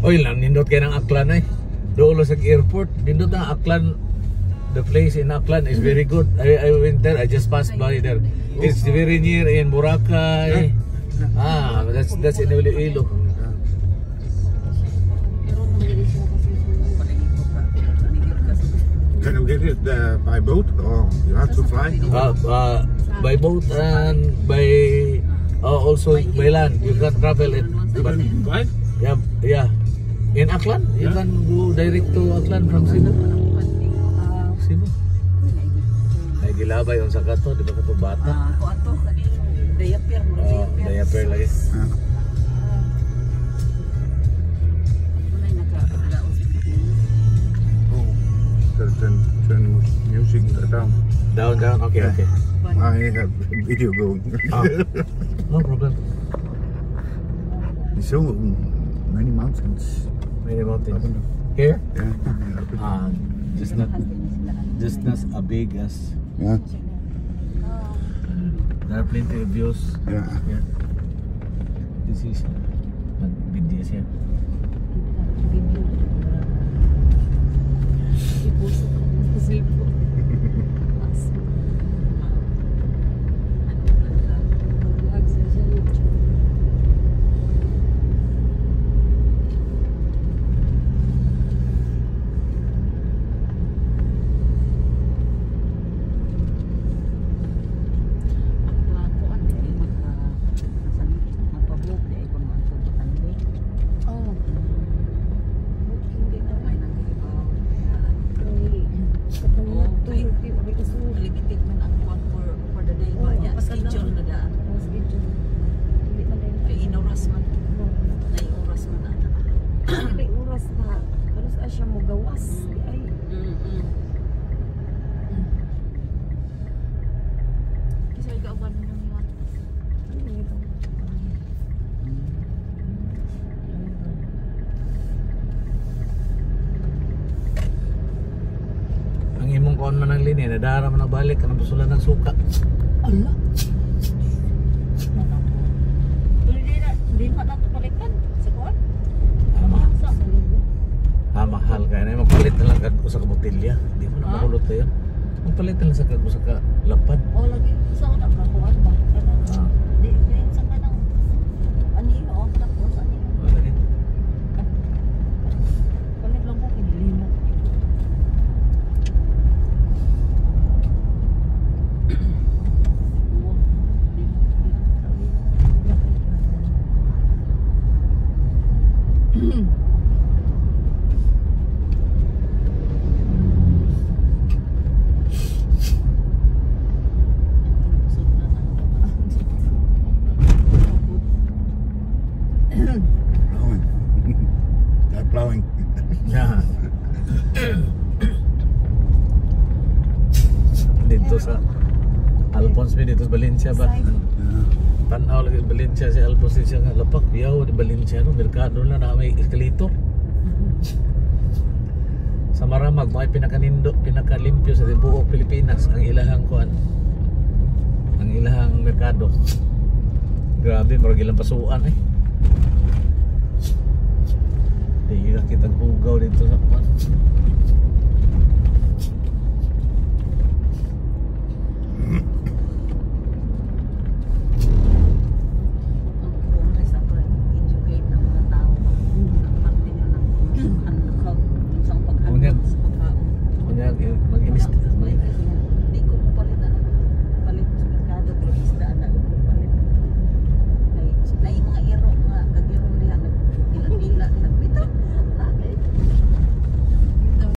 Oy lang, nindot kayo ng Aklan eh. Doon sa airport, nindot ng Aklan. The place in Aklan is very good. I went there, I just passed by there. It's very near in Boracay. That's in Iloilo. Can you get it by boat or you have to fly? By boat and by also by land. You can travel it. But Right? yeah. In Aklan, you can go direct to Aklan from Cebu. Cebu. Ay gilabay on sa kato, di ba kato bata? Ako ato kani diaper mo Diaper lagi. Turn music down. Down. Okay. I have video going. No problem. There's so many mountains. Many mountains. Here? Yeah. Just not as big as. Yeah. There are plenty of views. Yeah. This is BDS here. Kuan man ang linya, nadara man ang balik, kanang pusulan ng suka. Allah. Hindi pa nato balikan sa kuan. Mahal kaya na magpalit na lang kad usa ka botelya. Di mo na makulot tayo. Magpalit na lang sa kad usa ka lapad. Oh lagi sa una ka kuan ba? Di sa kanang ani o sa kuan ani. Lagi. Palit lang ko kinilimo. Plowing. Yeah. Dito sa Alphonse dito sa Valencia ba? Tanaw lagi Valencia si Alphonse siya nga lapak yaw di Valencia no merkado na may escalator. Sa Maramag may pinakalimpyo sa tibuok Pilipinas ang ilahang kuan. Ang ilahang merkado. Grabe marag ilang pasuan eh. Hindi kita hugaw dito sa kuan.